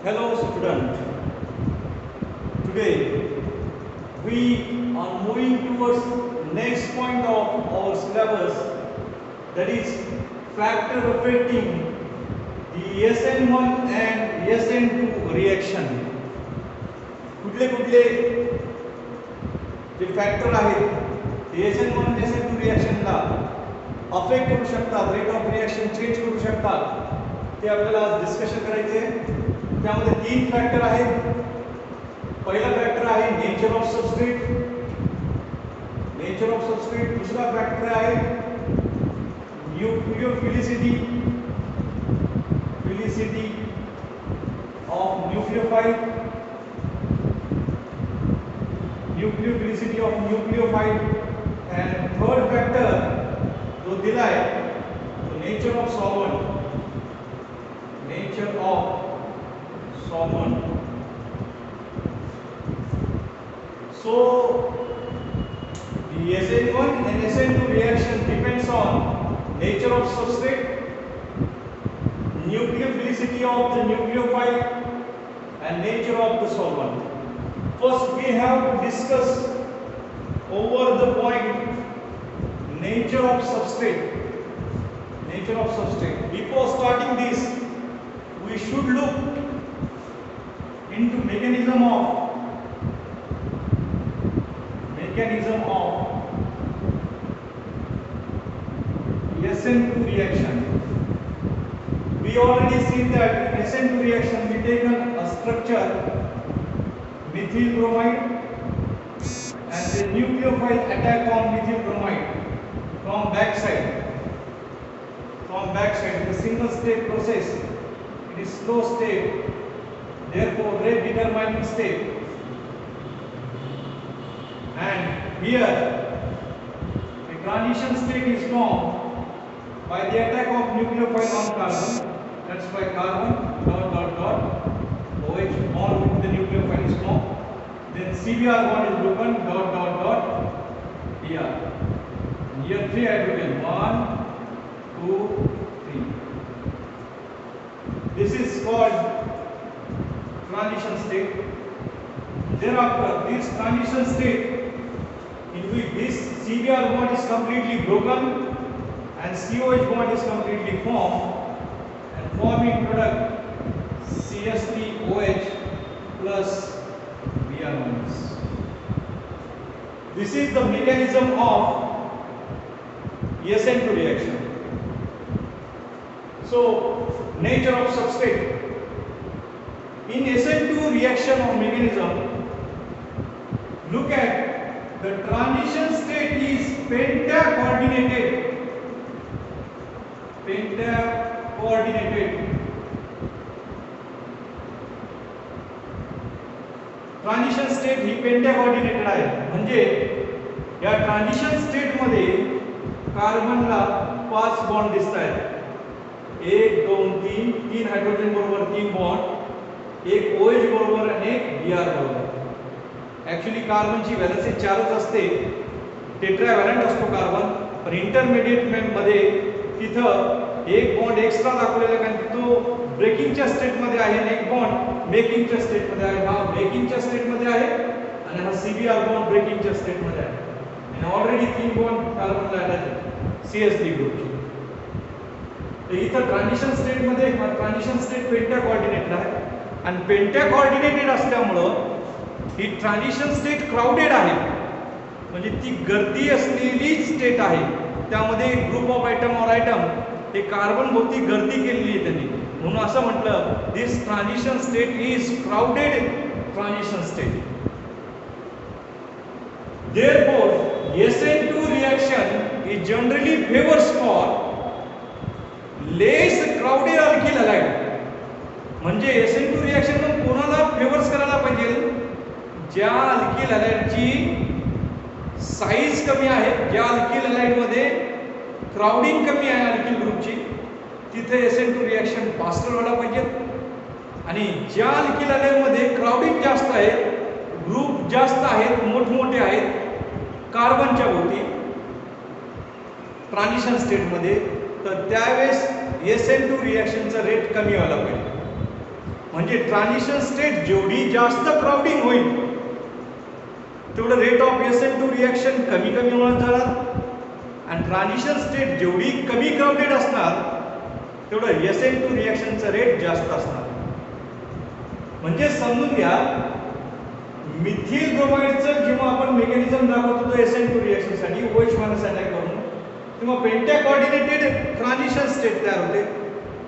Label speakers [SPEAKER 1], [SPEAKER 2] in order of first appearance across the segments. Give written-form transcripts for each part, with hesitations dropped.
[SPEAKER 1] Hello student, today we are moving towards next point of our syllabus, that is factor affecting the SN1 and SN2 reaction. कुठले जे factor आहेत ते SN1 आणि SN2 रिएक्शनला affect करू शकतात, rate of reaction change करू शकतात, ते आपल्याला आज डिस्कशन करायचे आहे. त्यामध्ये तीन फॅक्टर आहेत. पहिला फॅक्टर आहे नेचर ऑफ सबस्ट्रेट. दुसरा फॅक्टर आहे nucleophilicity of nucleophile. and third factor जो दिला है तो nature of solvent. So the SN1 and SN2 reaction depends on nature of substrate, nucleophilicity of the nucleophile and nature of the solvent. First we have to discuss over the point nature of substrate. Before starting this, we should look into mechanism of SN2 reaction. We already seen that in SN2 reaction we taken a structure methyl bromide and the nucleophile attack on methyl bromide from backside. It is a single state process. It is slow state, therefore rate determining state. And here a transition state is formed by the attack of nucleophile on carbon. That's why carbon OH bond with the nucleophile is formed. Then CBr bond is broken here. Here 3 hydrogen, 1, 2, 3. This is called transition state. Thereafter, this transition state in which this CBr bond is completely broken and COH bond is completely formed and forming product CH3OH plus Br minus. This is the mechanism of SN2 reaction. So, nature of substrate. In SN2 reaction or mechanism, look at the transition state is penta-coordinated. Transition state ही penta coordinated आहे. म्हणजे या transition state मध्ये कार्बनला 5 bond दिसत आहेत. 1 2 3 3 hydrogen बरोबर 3 bond, एक OH बरोबर आणि एक Br बरोबर. ऍक्च्युअली कार्बनची व्हॅलेन्सी 4च असते, टेट्राव्हॅलंट असतो कार्बन. पण इंटरमिडिएट मध्ये तिथं एक बॉन्ड एक्स्ट्रा दाखवलेला, कारण तो ब्रेकिंगच्या स्टेट मध्ये आहे आणि एक बॉन्ड मेकिंगच्या स्टेट मध्ये आहे. हा ब्रेकिंगच्या स्टेट मध्ये आहे आणि हा CBr बॉन्ड ब्रेकिंगच्या स्टेट मध्ये आहे. आणि ऑलरेडी 3 बॉन्ड कार्बनला अटॅच आहे CH3 ग्रुपची. तर इथं ट्रान्झिशन स्टेट मध्ये ट्रान्झिशन स्टेट पेंटा कोऑर्डिनेटेड आहे आणि पेंटा कोऑर्डिनेटेड असल्यामुळं ही ट्रान्झिशन स्टेट क्राउडेड आहे. म्हणजे ती गर्दी असलेली स्टेट आहे. त्यामध्ये ग्रुप ऑफ आयटम और आयटम हे कार्बन भोवती गर्दी केलेली आहे त्यांनी. म्हणून असं म्हटलं this transition state is crowded transition state. Therefore, SN2 reaction is generally favors for less crowded alkyl halide. म्हणजे SN2 रिएक्शन पण कोणाला फेवर्स करायला पाहिजे? ज्या अल्किल हॅलाइडची साईज कमी आहे, ज्या अल्किल हॅलाइड मध्ये क्राउडिंग कमी आहे अल्किल ग्रुपची, तिथे SN2 रिएक्शन फास्टर व्हायला पाहिजे. आणि ज्या अल्किल हॅलाइड मध्ये क्राउडिंग जास्त आहे, ग्रुप जास्त आहेत, मोठमोठे आहेत कार्बनच्या भोवती ट्रान्झिशन स्टेट मध्ये, तर त्यावेळेस SN2 रिएक्शनचा रेट कमी व्हायला पाहिजे. म्हणजे ट्रान्झिशन स्टेट जेवढी जास्त क्राउडिंग होईल तेवढं रेट ऑफ SN2 रिएक्शन कमी कमी होत जाणार, आणि ट्रान्झिशन स्टेट जेवढी कमी क्राउडेड असणार तेवढं SN2 रिएक्शनचं रेट जास्त असणार. म्हणजे समजून घ्या, मिथिल ब्रोमाइडचं जेव्हा आपण मेकॅनिझम दाखवतो तो SN2 रिएक्शनसाठी OH मायनस अटॅक करून, तेव्हा पेंटा कोऑर्डिनेटेड ट्रान्झिशन स्टेट तयार होते,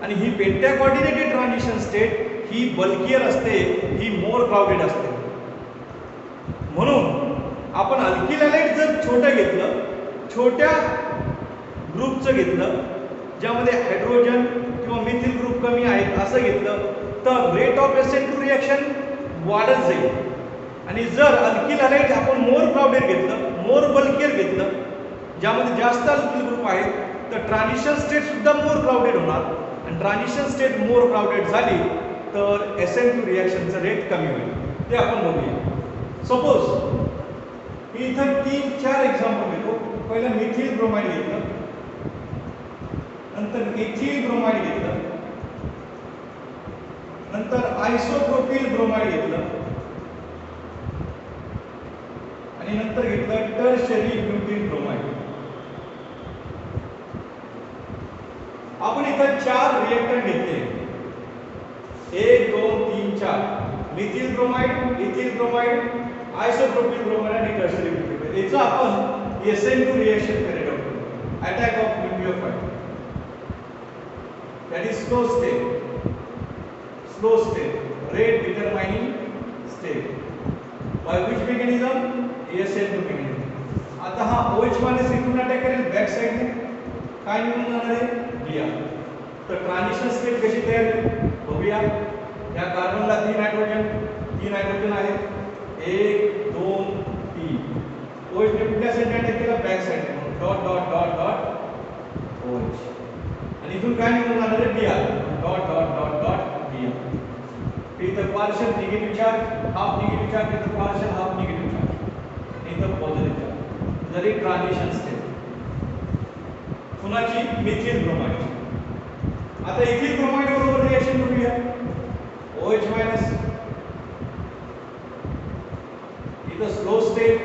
[SPEAKER 1] आणि ही पेंटा कोऑर्डिनेटेड ट्रान्झिशन स्टेट ही बल्कियर असते, ही मोर क्राउडेड असते. म्हणून आपण अल्किल हॅलाइड जर छोटं घेतलं, छोट्या ग्रुपचं घेतलं ज्यामध्ये हायड्रोजन किंवा मिथिल ग्रुप कमी आहेत असं घेतलं तर रेट ऑफ SN2 रिएक्शन वाढत जाईल. आणि जर अल्किल हॅलाइड आपण मोर क्राउडेड घेतलं, मोर बल्कियर घेतलं ज्यामध्ये जास्त अल्किल ग्रुप आहेत, तर ट्रान्झिशन स्टेट सुद्धा मोर क्राउडेड होणार, आणि ट्रान्झिशन स्टेट मोर क्राउडेड झाली तर SN2 रिएक्शनचं रेट कमी होईल. ते आपण बघूया. सपोज मी इथं 3-4 एक्झाम्पल देतो. पहिलं मिथिल ब्रोमाइड घेतलं, नंतर इथिल ब्रोमाइड घेतलं, नंतर आयसोप्रोपिल ब्रोमाइड घेतलं, आणि नंतर घेतलं टर्शरी ब्युटिल ब्रोमाइड. आपण इथं 4 रिएक्टर घेतले, 1 2 3 4. Methyl bromide, ethyl bromide, isopropyl bromide आणि टर्शरी ब्युटिल. याचं आपण SN2 रिएक्शन कॅरी आउट करू. Attack of nucleophile, that is slow state, rate determining state. By which mechanism? SN2 mechanism. आता हा OH मायनस इथून अटॅक करेल बॅक साइडने, काय निघून जाणार आहे? Br. तर ट्रान्झिशन स्टेट कशी तयार होईल बघूया. या कार्बनला 3 हायड्रोजन आहेत, 1 2 3. OH ने कुठल्या साइडने अटॅक केला? Back साइडने, dot dot dot dot OH. आणि इथून काय निघून जाणार आहे? Br. Dot dot dot dot Br. इथं partial negative charge, half negative charge, इथं पार्शियल हाफ निगेटिव्ह चार्ज, इथं पॉझिटिव्ह चार्ज. जरी ट्रान्झिशन स्टेट कुणाची? Methyl bromide. आता इथिल ब्रोमाइड बरोबर रिएक्शन करूया. OH मायनस, इथं slow state,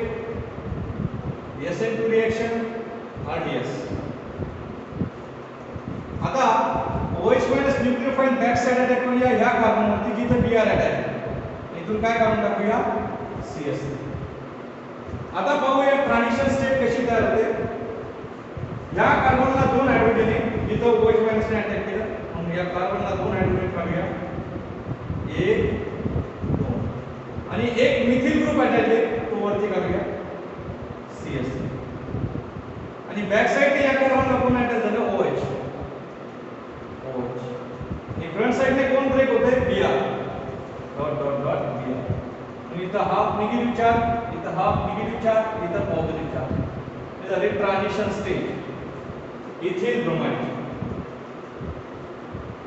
[SPEAKER 1] SN2 reaction, RDS. आता OH minus nucleophile back side attack करूया ह्या कार्बनवरती जिथं Br अटॅक. इथून काय काढून टाकूया? CS. आता पाहूया ट्रान्झिशन स्टेट कशी तयार होते. या कार्बनला 2 हायड्रोजन आहे, जिथं OH मायनस ने अटॅक केला, म्हणून या कार्बनला 2 हायड्रोजन काढूया, 1 2. आणि एक मिथिल ग्रुप अटॅच आहे तो वरती काढूया, CS. आणि बॅक साइडने या कार्बनला कोण अटॅच झालं? OH. आणि फ्रंट साइडने कोण ब्रेक होते? Br. Dot dot dot Br. आणि इथं हाफ निगेटिव्ह चार्ज, इथं हाफ निगेटिव्ह चार्ज, इथं पॉझिटिव्ह चार्ज. हे झाले ट्रान्झिशन स्टेट इथिल ब्रोमाइड.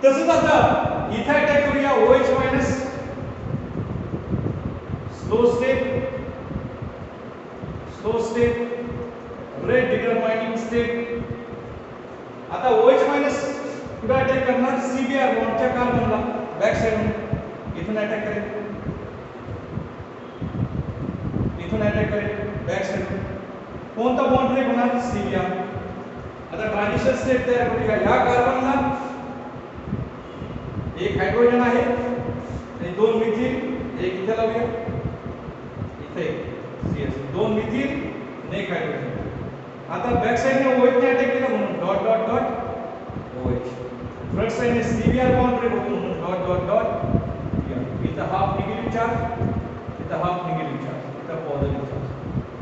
[SPEAKER 1] तसंच आता इथं अटॅक करूया OH minus, slow state, rate determining state. आता OH मायनस कुठे अटॅक करणार? Cbr बॉन्डच्या कार्बनला बॅक साइडने, इथून अटॅक करेल, इथून अटॅक करेल बॅक साइडने. कोणता बॉन्ड ब्रेक होणार? Cbr. आता ट्रान्झिशन स्टेट तयार करूया. ह्या कार्बनला 1 हायड्रोजन आहे आणि 2 मिथिल, 1 इथे लावूया, इथे CS, 2 मिथिल आणि 1 हायड्रोजन. आता बॅक साइडने OH ने अटॅक केला म्हणून dot dot dot OH. Front साइडने Cbr बॉन्ड ब्रेक होतो म्हणून डॉट डॉट डॉट Br. इथं हाफ निगेटिव्ह चार्ज, इथं हाफ निगेटिव्ह चार्ज, इथं पॉझिटिव्ह चार्ज.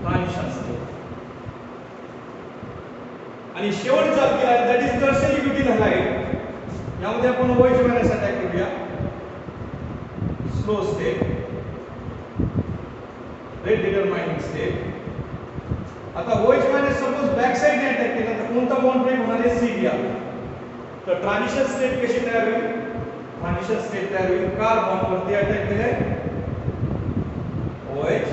[SPEAKER 1] Transition state. आणि शेवटचा alkyl that is tertiary butyl halide. यामध्ये आपण OH मायनस अटॅक करूया, slow state, rate determining state. आता OH मायनस सपोज बॅक साइडने अटॅक केला तर कोणता बॉन्ड ब्रेक होणार आहे? Cbr. तर ट्रान्झिशन स्टेट कशी तयार होईल? ट्रान्झिशन स्टेट तयार होईल. कार्बन वरती अटॅक केलाय OH,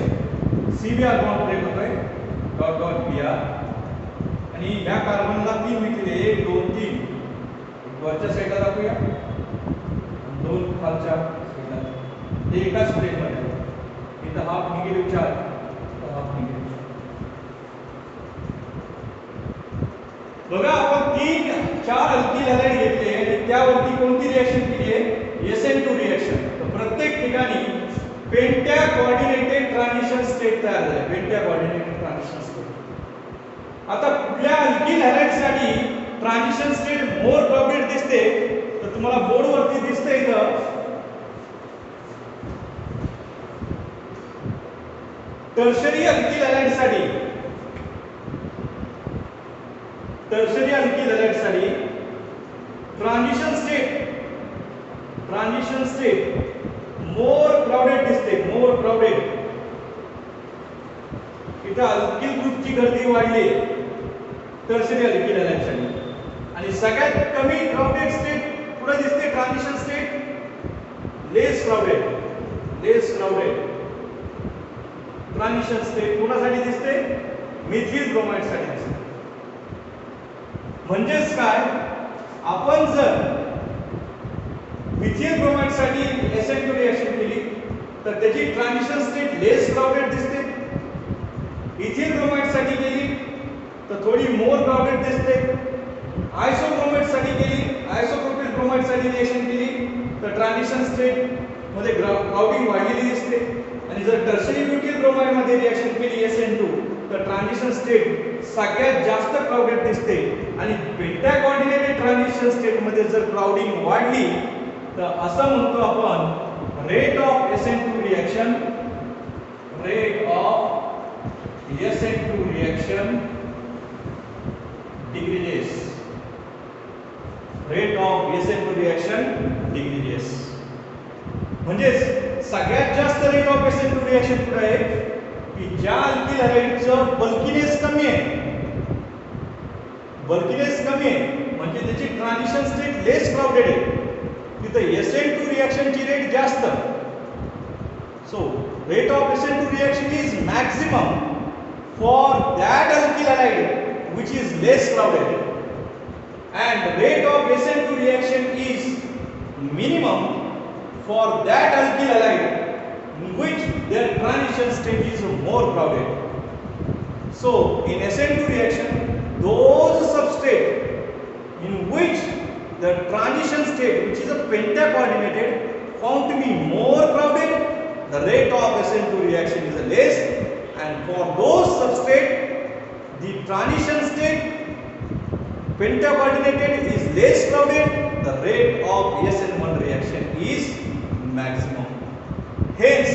[SPEAKER 1] Cbr बॉन्ड ब्रेक होतोय, डॉट डॉट Br. आणि ह्या कार्बनला 3 मिथिल, 1 2 3. वरच्या साईडला दाखवूया, 2 खालच्या हे एकाच प्लेनमध्ये इथं हाफ निगेटिव्ह चार्ज, इथं हाफ निगेटिव्ह चार्ज. बघा आपण 4 अल्किल हॅलाइड घेतले आणि त्यावरती कोणती रिएक्शन केली आहे? SN2 reaction. तर प्रत्येक ठिकाणी पेंटा कोऑर्डिनेटेड ट्रान्झिशन स्टेट तयार झाले. Penta coordinated transition state. आता कुठल्या अल्किल हॅलाइड साठी ट्रान्झिशन स्टेट मोर क्राउडेड दिसते? तर तुम्हाला बोर्ड वरती दिसते इथं टर्शरी अल्किल हॅलाइड साठी, टर्शरी अल्किल हॅलाइड साठी ट्रान्झिशन स्टेट मोर क्राउडेड दिसते. मोर क्राउडेड. इथं अल्किल ग्रुपची गर्दी वाढली टर्शरी अल्किल हॅलाइड साठी. आणि सगळ्यात कमी क्राउडेड स्टेट कुठे दिसते? ट्रान्झिशन स्टेट लेस क्राउडेड. लेस क्राउडेड ट्रान्झिशन स्टेट कोणासाठी दिसते? मिथिल ब्रोमाइड साठी दिसते. म्हणजेच काय? आपण जर मिथिल ब्रोमाइड साठी SN2 रिएक्शन केली तर त्याची ट्रान्झिशन स्टेट लेस क्राउडेड दिसते. इथिल ब्रोमाइड साठी केली तर थोडी मोर क्राउडेड दिसते. आयसोब्रोमाइड साठी केली, आयसोप्रोपिल ब्रोमाइड साठी रिएक्शन केली तर ट्रान्झिशन स्टेट मध्ये क्राउडिंग वाढलेली दिसते. आणि जर टर्शरी ब्युटिल ब्रोमाइड मध्ये रिएक्शन केली SN2 तर ट्रान्झिशन स्टेट सगळ्यात जास्त क्राउडेड दिसते. आणि पेंटा कोऑर्डिनेटेड ट्रान्झिशन स्टेट मध्ये जर क्राउडिंग वाढली तर असं म्हणतो आपण rate of SN2 reaction, rate of SN2 reaction decreases. Rate of SN2 reaction decreases. म्हणजे सगळ्यात जास्त रेट ऑफ SN2 रिएक्शन कुठे आहे? की ज्या अल्किल हॅलाइडचं बल्कीनेस कमी आहे, बल्कीनेस कमी आहे म्हणजे त्याची ट्रान्झिशन स्टेट लेस क्राउडेड आहे, तिथे SN2 रिएक्शनची रेट जास्त. So rate of SN2 reaction is maximum for that alkyl halide which is less crowded, and rate of SN2 reaction is minimum for that alkyl halide in which their transition state is more crowded. So in SN2 reaction, those substrate in which the transition state, which is a penta coordinated, found to be more crowded, the rate of SN2 reaction is less, and for those substrate the transition state penta coordinated is less crowded, the rate of SN1 reaction is maximum. Hence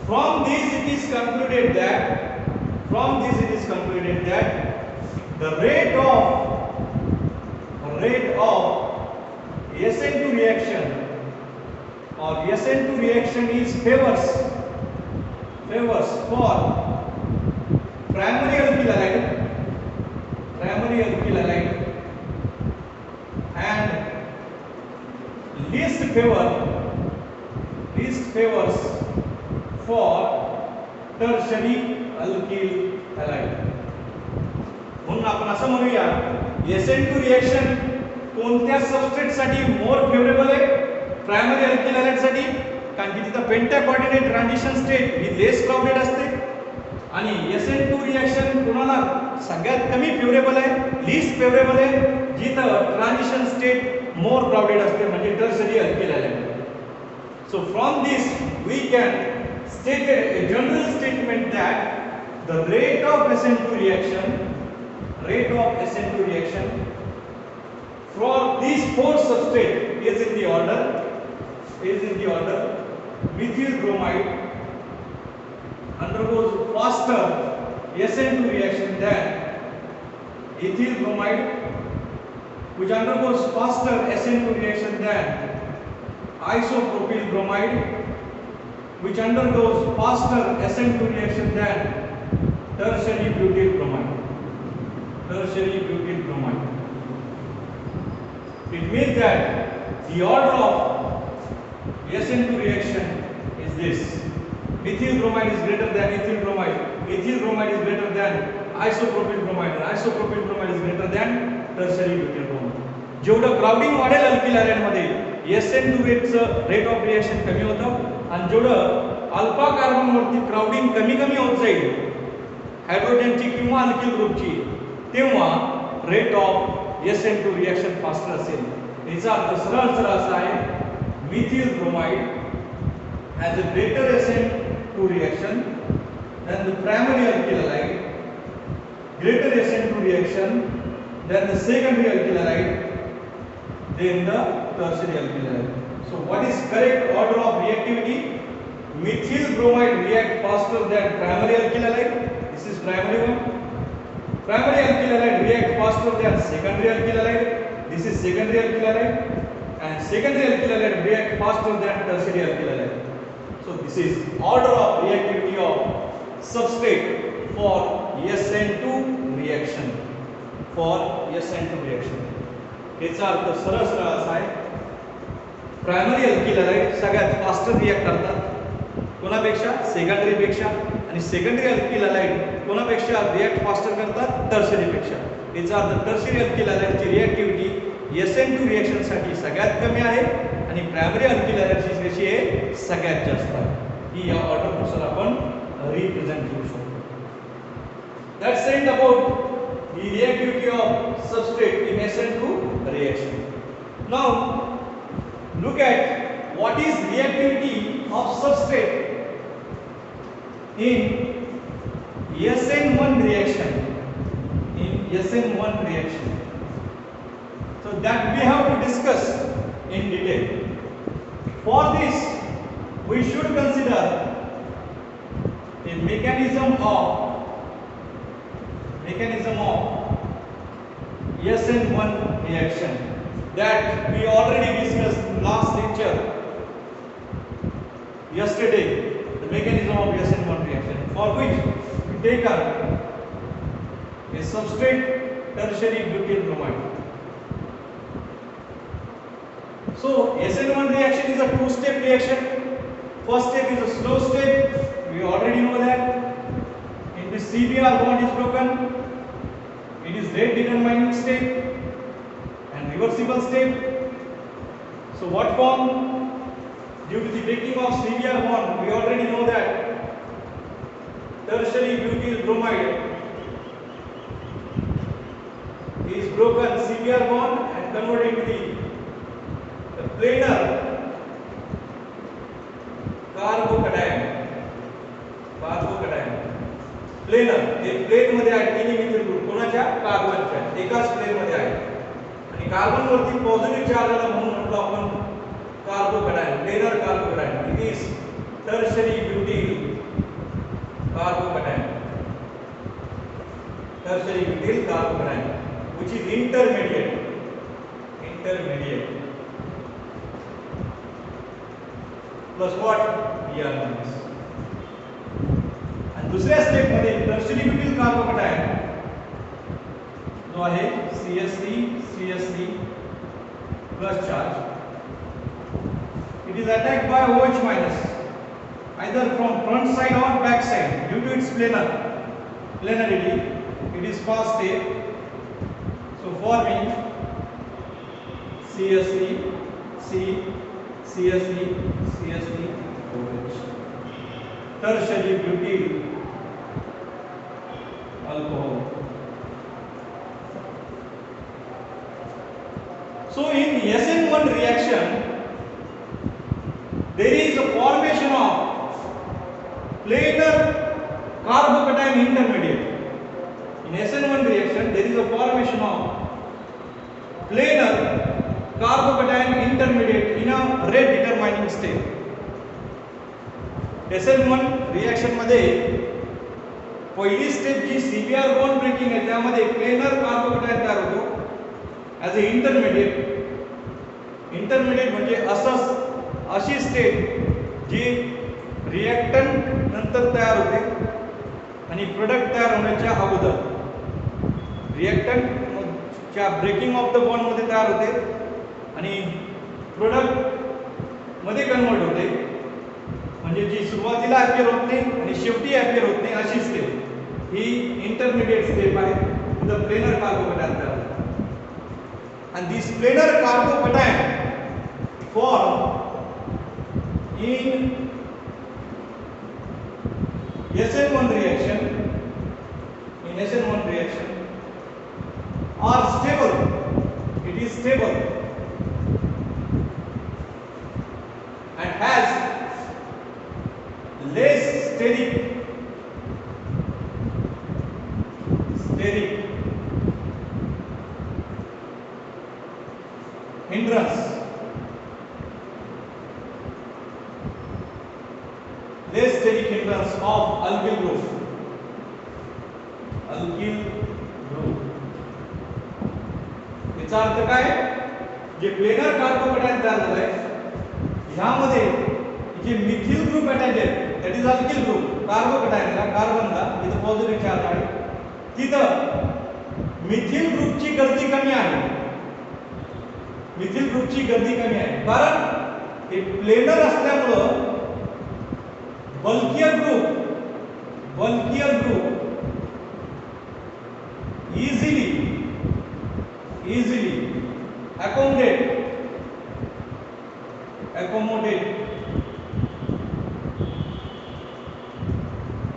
[SPEAKER 1] from this it is concluded that the rate of SN2 reaction or SN2 reaction is favors for primary alkyl halide and least favors for tertiary alkyl halide. म्हणून आपण असं म्हणूया SN2 reaction कोणत्या substrate साठी more favourable आहे? Primary alkyl halide साठी, कारण की तिथे पेंटा कोऑर्डिनेट ट्रान्झिशन स्टेट ही लेस क्राउडेड असते. आणि SN2 रिएक्शन कोणाला सगळ्यात कमी फेवरेबल आहे? लीस्ट फेवरेबल आहे, जिथं ट्रान्झिशन स्टेट मोर क्राउडेड असते, म्हणजे tertiary alkyl halide. So from this we can state a general statement that the rate of SN2 reaction for these four substrate is in the order methyl bromide undergoes faster SN2 reaction than ethyl bromide, which undergoes faster SN2 reaction than isopropyl bromide, which undergoes faster SN2 reaction than tertiary butyl bromide. It means that the order of SN2 reaction is this: methyl bromide is greater than ethyl bromide, ethyl bromide is greater than isopropyl bromide, and isopropyl bromide is greater than tertiary butyl bromide. जेवढं crowding वाढेल alkyl हॅलाइडमध्ये SN2Hचं rate of reaction कमी होतं आणि जेवढं alpha कार्बनवरती crowding कमी कमी होत जाईल हायड्रोजनची किंवा अल्किल ग्रुपची तेव्हा rate of SN2 reaction faster असेल। याचा अर्थ सरळ असा आहे methyl bromide has a greater SN2 reaction than the primary alkyl halide, greater SN2 reaction than the secondary alkyl halide, than the tertiary alkyl halide. So what is correct order of reactivity? Methyl bromide react faster than primary alkyl halide. This is primary one. Primary alkyl halide react faster than secondary alkyl halide. This is secondary alkyl halide. And secondary alkyl halide react faster than tertiary alkyl halide. So this is order of reactivity of substrate for SN2 reaction. For SN2 reaction. याचा अर्थ सरळ असा आहे primary alkyl halide सगळ्यात faster react करतात कोणापेक्षा secondary पेक्षा आणि सेकंडरी अल्किल हॅलाइड कोणापेक्षा रिएक्ट फास्टर करतात टर्शरी पेक्षा। याचा अर्थ टर्शरी अल्किल हॅलाइडची रिएक्टिव्हिटी SN2 रिएक्शन साठी सगळ्यात कमी आहे आणि प्रायमरी अल्किल हॅलाइडची कशी आहे सगळ्यात जास्त आहे। ही या ऑर्डर नुसार आपण रिप्रेझेंट करू शकतो। That's it about the reactivity of substrate in SN2 reaction. Now look at what is reactivity of substrate in SN1 reaction. In SN1 reaction. So that we have to discuss in detail. For this we should consider a mechanism of SN1 reaction that we already discussed last lecture yesterday, the mechanism of SN1 reaction, for which we take up a substrate tertiary butyl bromide. So SN1 reaction is a two-step reaction. First step is a slow step, we already know that. In this CBr bond is broken, it is rate determining step and reversible step. So what form? Due to the breaking of CBr bond, we already know that tertiary butyl bromide is broken CBr bond and converted into the planar carbocation planar हे plain मध्ये आहे तिन्ही methyl group कोणाच्या कार्बनच्या एकाच plain मध्ये आहे आणि carbon वरती पॉझिटिव्ह चार्ज आला म्हणून म्हटलं आपण carbocation planar carbocation it is tertiary butyl carbocation which is intermediate plus what Br minus. आणि दुसऱ्या स्टेप मध्ये टर्शियरी ब्युटील कार्बोकॅटायन जो आहे CH3 plus charge, it is attacked by OH minus either from front side or back side due to its planarity. It is fast step, so forming CH3 OH, tertiary butyl alcohol. So in SN1 reaction there is a formation of planar carbocation intermediate. In SN1 reaction there is a formation of planar carbocation intermediate in a rate determining state. SN1 reaction मध्ये पहिली step जी CBr bond breaking आहे त्यामध्ये planar carbocation तयार होतो as a intermediate म्हणजे अशी state जी reactant नंतर तयार होते आणि प्रोडक्ट तयार होण्याच्या अगोदर रिएक्टंट च्या ब्रेकिंग ऑफ द बॉन्ड मध्ये तयार होते आणि प्रोडक्ट मध्ये कन्वर्ट होते म्हणजे जी सुरुवातीला अपीयर होत नाही आणि शेवटी अपीयर होत नाही अशी स्टेप ही इंटरमिडिएट स्टेप आहे द प्लेनर कार्बोकॅटायन तयार होते and this planar carbocation form in SN1 reaction are stable. It is stable and has less steric hindrance, of alkyl group. याचा अर्थ काय? जे प्लेनर कार्बोकॅटायन तयार झालंय ह्यामध्ये जे मिथिल ग्रुप अटॅच आहे दॅट इज अल्किल ग्रुप. कार्बोकॅटायनला कार्बनला इथं पॉझिटिव्ह चार्ज आहे, तिथं मिथिल ग्रुपची गर्दी कमी आहे. कारण हे प्लेनर असल्यामुळं bulkier group easily accommodate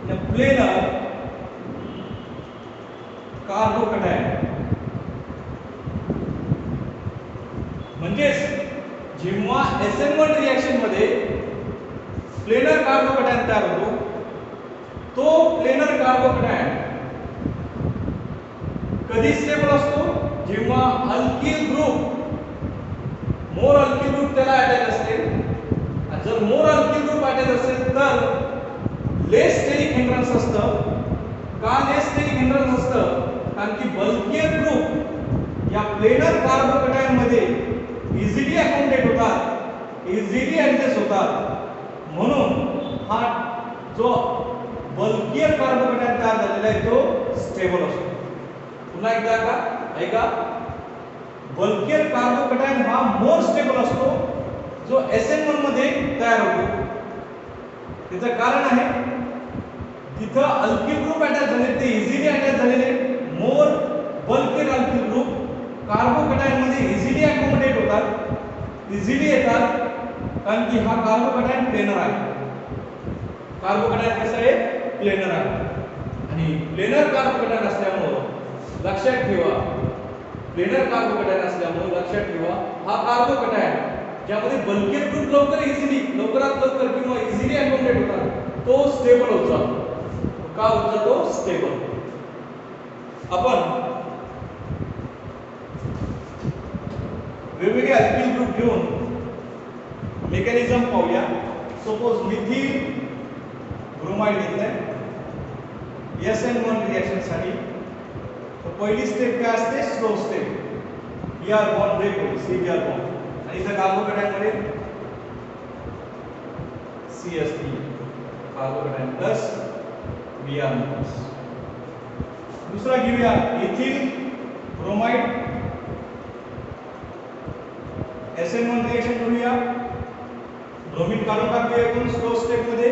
[SPEAKER 1] the planar carbocation. म्हणजेच जेव्हा SN1 रिएक्शन मध्ये प्लेनर कार्बोकॅटायन तयार होतो, तो प्लेनर कार्बोकॅटायन कधी स्टेबल असतो? जेव्हा अल्किल ग्रुप त्याला अटॅच असेल. जर मोर अल्किल ग्रुप अटॅच असेल तर लेस स्टेरिक हिंड्रन्स असतं. का लेस स्टेरिक हिंड्रन्स असतं? कारण की बल्कियर ग्रुप या प्लेनर कार्बोकॅटायन मध्ये इझिली अकोमोडेट होतात, इझिली ऍडजस्ट होतात. म्हणून हा जो बल्कियर कार्बोकॅटायन तयार झालेला आहे तो स्टेबल असतो. पुन्हा एकदा ऐका, बल्कियर कार्बोकॅटायन हा मोर स्टेबल असतो जो SN1 मध्ये तयार होतो. त्याचं कारण आहे तिथं अल्किल ग्रुप अटॅच झाले, ते इझिली अटॅच झालेले. मोर बल्कियर अल्किल ग्रुप कार्बोकॅटायन मध्ये इझिली अकोमोडेट होतात, इझिली येतात, कारण की हा कार्बोकॅटायन प्लेनर आहे. कार्बोकॅटायन कसं आहे? प्लेनर आहे. आणि प्लेनर कार्बोकॅटायन असल्यामुळे लक्षात ठेवा, हा कार्बोकॅटायन ज्यामध्ये बल्कियर ग्रुप लवकरात लवकर किंवा इझिली अकोमोडेट होतात तो स्टेबल होत जातो. का होत जातो? स्टेबल. आपण वेगवेगळे अल्किल ग्रुप घेऊन मेकॅनिझम पाहूया. सपोज मिथिल ब्रोमाइड घेतलंय SN1 रिएक्शन साठी. तर पहिली स्टेप काय असते? Slow step. Br bond break होतो, CBr बॉन्ड. आणि इथं कार्बोकॅटायन मध्ये CH3 carbocation plus Br minus. दुसरा घेऊया इथिल ब्रोमाइड SN1 रिएक्शन करूया. ब्रोमीन काढून टाकूया इथून स्लो स्टेप मध्ये.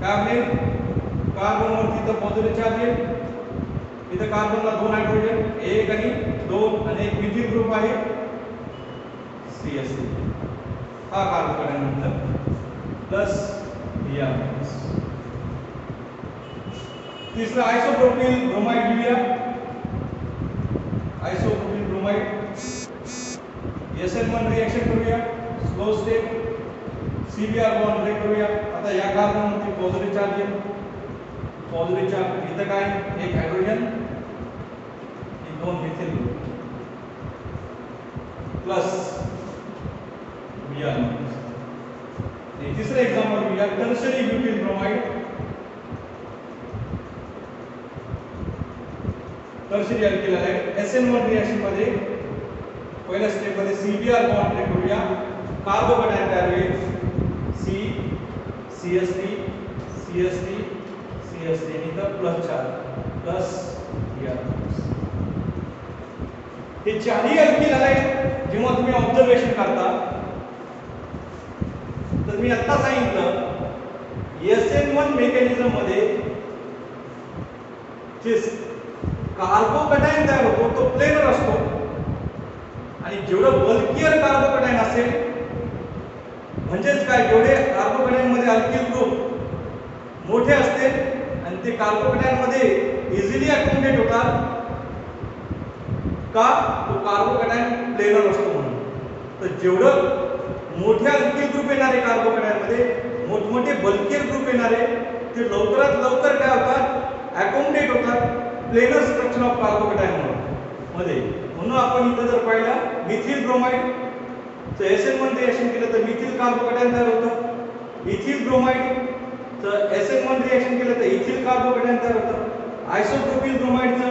[SPEAKER 1] काय होईल? कार्बन वरती इथं पॉझिटिव्ह चार्ज येईल. इथं कार्बनला 2 हायड्रोजन, 1 आणि 2 आणि एक मिथिल ग्रुप आहे CH3. हा कार्बोकॅटायन नंतर प्लस Br. तिसरा आयसोप्रोपिल ब्रोमाइड घेऊया. आयसोप्रोपिल ब्रोमाइड SN1 रिएक्शन करूया. Slow step CBr bond break करूया. आता या कार्बन वरती पॉझिटिव्ह चार्ज येईल. पॉझिटिव्ह चार्ज इथं काय? 1 hydrogen, 2 methyl group plus Br. तिसरं एक्झाम्पल घेऊया. Tertiary butyl bromide. Tertiary alkyl आहे. SN1 रिएक्शन मध्ये पहिल्या स्टेप मध्ये CBr बॉन्ड ब्रेक करूया. कार्बोकॅटायन तयार होईल. CH3 आणि इथं प्लस चार्ज प्लस Br. हे चारही अल्किल हॅलाइड जेव्हा तुम्ही ऑब्झर्वेशन करता तर मी आता सांगितलं SN1 मेकॅनिझम मध्ये जे कार्बोकॅटायन तयार होतो तो प्लेनर असतो. आणि जेवढं बल्कियर कार्बोकॅटायन असेल, म्हणजेच काय, जेवढे कार्बोकॅटायन मध्ये अल्किल ग्रुप मोठे असतील आणि ते कार्बोकॅटायन मध्ये इझिली अकोमोडेट होतात का, तो कार्बोकॅटायन प्लेनर असतो म्हणून. तर जेवढं मोठे अल्किल ग्रुप येणारे कार्बोकॅटायन मध्ये, मोठमोठे बल्कियर ग्रुप येणारे, ते लवकरात लवकर काय होतात, अकोमोडेट होतात प्लेनर स्ट्रक्चर ऑफ कार्बोकॅटायन मध्ये. म्हणून आपण इथं जर पाहिलं मिथिल ब्रोमाइड चं SN1 रिएक्शन केलं तर मिथिल कार्बोकॅटायन तयार होतं. इथिल ब्रोमाइड चं SN1 रिएक्शन केलं तर इथिल कार्बोकॅटायन तयार होतं. आयसोप्रोपिल ब्रोमाइडचं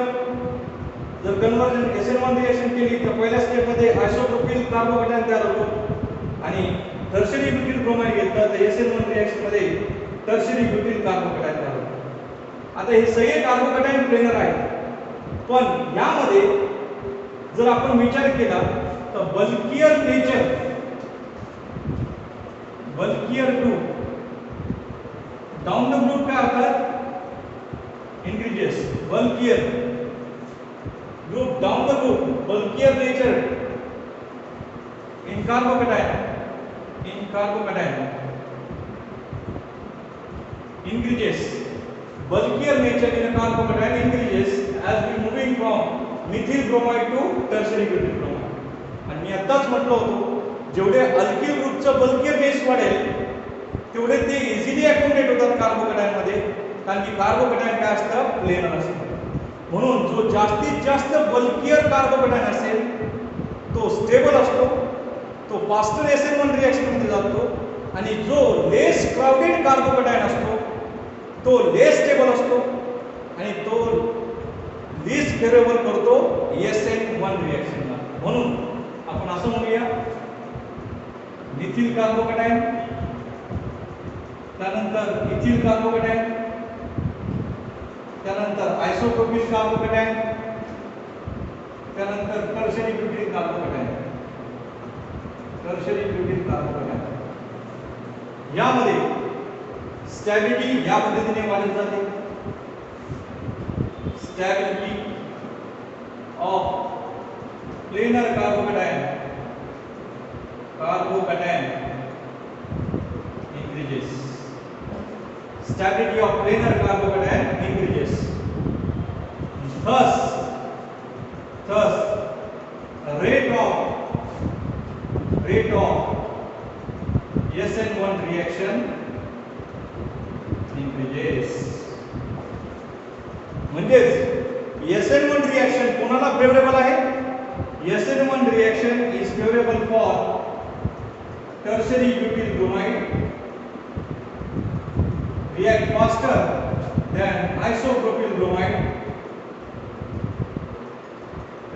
[SPEAKER 1] जर कन्वर्जन SN1 रिएक्शन केली तर पहिल्या स्टेप मध्ये आयसोप्रोपिल कार्बोकॅटायन तयार होतो आणि टर्शरी ब्युटिल ब्रोमाइड घेतलं तर SN1 रिएक्शन मध्ये टर्शरी ब्युटिल कार्बोकॅटायन तयार होतो. आता हे सगळे कार्बोकॅटायन प्लेनर आहेत, पण यामध्ये जर आपण विचार केला तर bulkier nature, bulkier group down the group काय होतात, increases. Bulkier group down the group, bulkier nature in carbocation increases. Bulkier nature in a carbocation increases as we moving from methyl bromide to tertiary butyl bromide. आणि मी आताच म्हटलं होतो, जेवढे alkyl ग्रुपचं bulkier नेस वाढेल तेवढे ते इझिली अकोमोडेट होतात कार्बोकॅटायन मध्ये, कारण की कार्बोकॅटायन काय असतं, प्लेनर असतं. म्हणून जो जास्तीत जास्त बल्कियर कार्बोकॅटायन असेल तो स्टेबल असतो, तो फास्टर SN1 रिएक्शन मध्ये जातो, आणि जो लेस क्राउडेड कार्बोकॅटायन असतो तो लेस स्टेबल असतो आणि तो लीस्ट फेवरेबल करतो SN1 रिएक्शनला. म्हणून आपण असं म्हणूया, मिथिल कार्बोकॅटायन, त्यानंतर इथिल कार्बोकॅटायन, त्यानंतर आयसोप्रोपिल कार्बोकॅटायन, त्यानंतर टर्शरी ब्युटिल कार्बोकॅटायन. टर्शरी ब्युटिल कार्बोकॅटायन यामध्ये स्टॅबिलिटी या पद्धतीने वाढत जाते. Stability of planar carbocation increases. Stability of planar carbocation increases. Thus rate of SN1 reaction increases. म्हणजेच SN1 रिएक्शन कोणाला फेवरेबल आहे? SN1 reaction is favorable for tertiary butyl bromide, react faster than isopropyl bromide,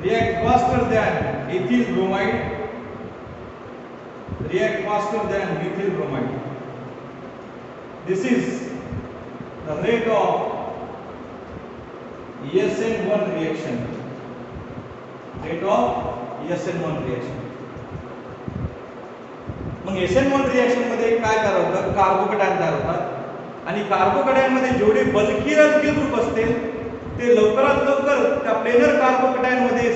[SPEAKER 1] react faster than ethyl bromide, react faster than methyl bromide. This is the rate of SN1 reaction. Rate of SN1 reaction. मग SN1 reaction मध्ये काय तयार होतं? Carbocation तयार होतात आणि carbocation मध्ये जेवढे बल्कियर अल्किल ग्रुप असतील ते लवकरात लवकर त्या प्लेनर कार्बोकॅटायन मध्ये